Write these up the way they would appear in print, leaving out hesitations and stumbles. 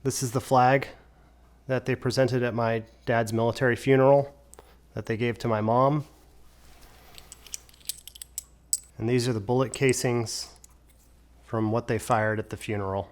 This is the flag that they presented at my dad's military funeral that they gave to my mom. And these are the bullet casings from what they fired at the funeral.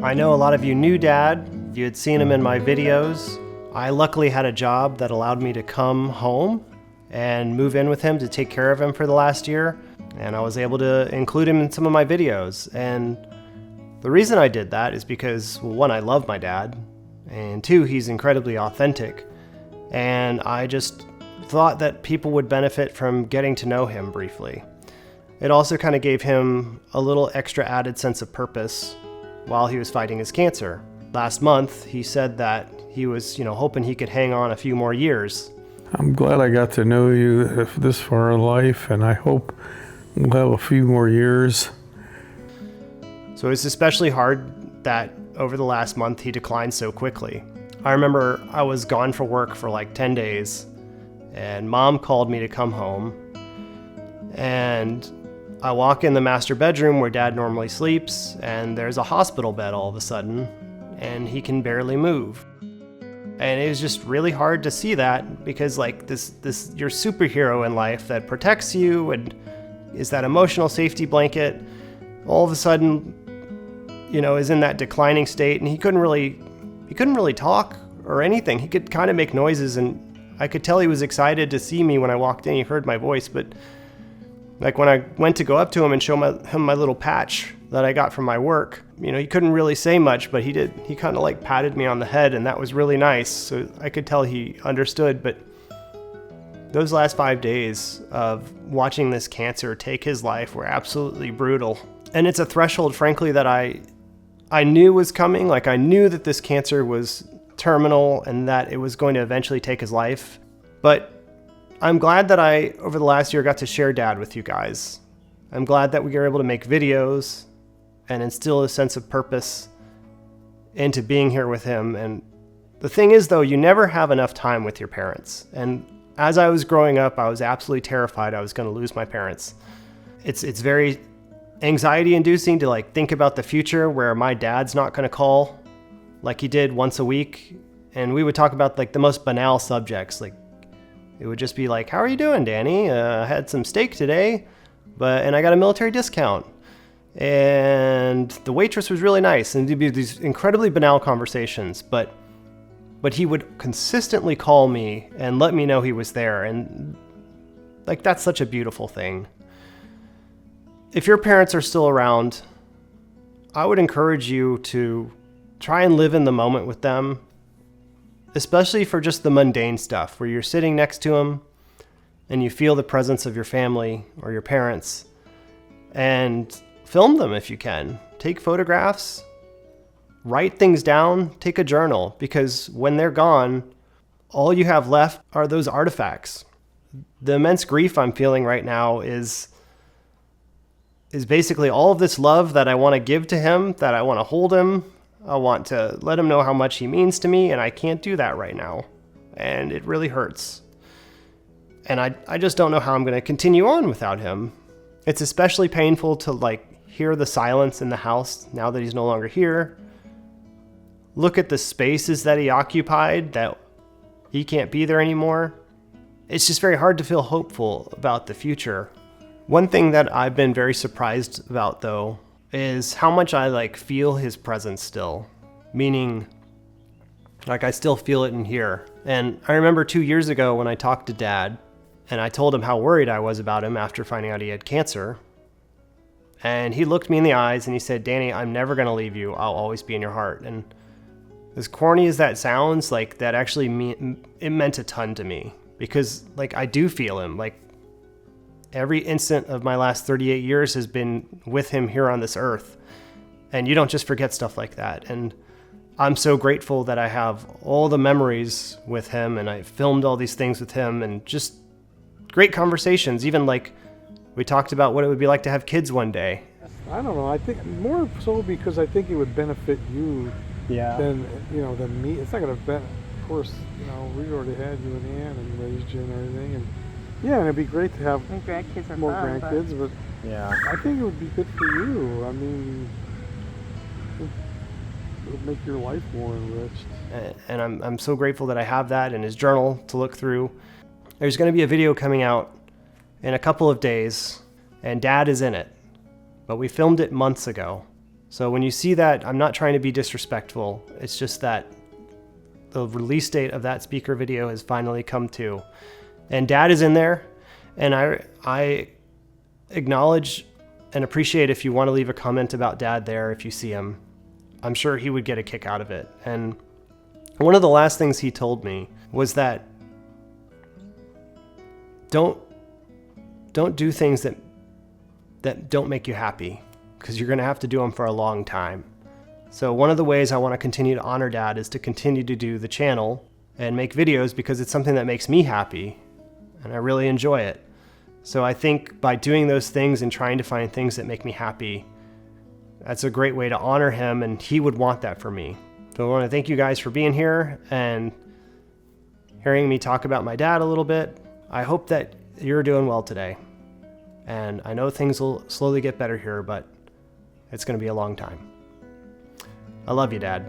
I know a lot of you knew Dad. You had seen him in my videos. I luckily had a job that allowed me to come home and move in with him to take care of him for the last year. And I was able to include him in some of my videos. And the reason I did that is because, well, one, I love my dad. And two, he's incredibly authentic. And I just thought that people would benefit from getting to know him briefly. It also kind of gave him a little extra added sense of purpose while he was fighting his cancer. Last month, he said that he was, hoping he could hang on a few more years. I'm glad I got to know you this far in life, and I hope we'll have a few more years. So it's especially hard that over the last month he declined so quickly. I remember I was gone for work for like 10 days, and Mom called me to come home, and I walk in the master bedroom where Dad normally sleeps, and there's a hospital bed all of a sudden, and he can barely move. And it was just really hard to see that because like this your superhero in life that protects you and is that emotional safety blanket, all of a sudden, is in that declining state, and he couldn't really talk or anything. He could kind of make noises, and I could tell he was excited to see me when I walked in. He heard my voice, but like when I went to go up to him and show him my little patch that I got from my work, he couldn't really say much, but he did. He kind of like patted me on the head, and that was really nice. So I could tell he understood. But those last 5 days of watching this cancer take his life were absolutely brutal. And it's a threshold, frankly, that I knew was coming. Like I knew that this cancer was terminal and that it was going to eventually take his life. But I'm glad that I, over the last year, got to share Dad with you guys. I'm glad that we were able to make videos and instill a sense of purpose into being here with him. And the thing is, though, you never have enough time with your parents. And as I was growing up, I was absolutely terrified I was going to lose my parents. It's very anxiety inducing to like think about the future where my dad's not going to call like he did once a week. And we would talk about like the most banal subjects. Like it would just be like, how are you doing, Danny? I had some steak today, and I got a military discount. And the waitress was really nice. And it'd be these incredibly banal conversations, but he would consistently call me and let me know he was there. And like, that's such a beautiful thing. If your parents are still around, I would encourage you to try and live in the moment with them, especially for just the mundane stuff where you're sitting next to them and you feel the presence of your family or your parents, and film them if you can. Take photographs, write things down, take a journal, because when they're gone, all you have left are those artifacts. The immense grief I'm feeling right now is basically all of this love that I want to give to him, that I want to hold him. I want to let him know how much he means to me, and I can't do that right now. And it really hurts. And I just don't know how I'm going to continue on without him. It's especially painful to like hear the silence in the house now that he's no longer here. Look at the spaces that he occupied, that he can't be there anymore. It's just very hard to feel hopeful about the future. One thing that I've been very surprised about, though, is how much I like feel his presence still. Meaning, like I still feel it in here. And I remember 2 years ago when I talked to Dad, and I told him how worried I was about him after finding out he had cancer. And he looked me in the eyes and he said, Danny, I'm never going to leave you. I'll always be in your heart. And as corny as that sounds, like that actually it meant a ton to me, because like I do feel him. Like every instant of my last 38 years has been with him here on this earth. And you don't just forget stuff like that. And I'm so grateful that I have all the memories with him, and I filmed all these things with him, and just great conversations. Even like we talked about what it would be like to have kids one day. I don't know. I think more so because I think it would benefit you Yeah. than me. It's not going to benefit. course, we've already had you and Ann and raised you and everything, and yeah, and it'd be great to have And grandkids are more fun, grandkids, but Yeah. I think it would be good for you. I mean, it'll make your life more enriched. And I'm so grateful that I have that in his journal to look through. There's going to be a video coming out in a couple of days, and Dad is in it. But we filmed it months ago. So when you see that, I'm not trying to be disrespectful. It's just that the release date of that speaker video has finally come to. And Dad is in there, and I acknowledge and appreciate if you want to leave a comment about Dad there if you see him. I'm sure he would get a kick out of it. And one of the last things he told me was that don't do things that don't make you happy, because you're going to have to do them for a long time. So one of the ways I want to continue to honor Dad is to continue to do the channel and make videos, because it's something that makes me happy and I really enjoy it. So I think by doing those things and trying to find things that make me happy, that's a great way to honor him, and he would want that for me. So I want to thank you guys for being here and hearing me talk about my dad a little bit. I hope that you're doing well today. And I know things will slowly get better here, but it's going to be a long time. I love you, Dad.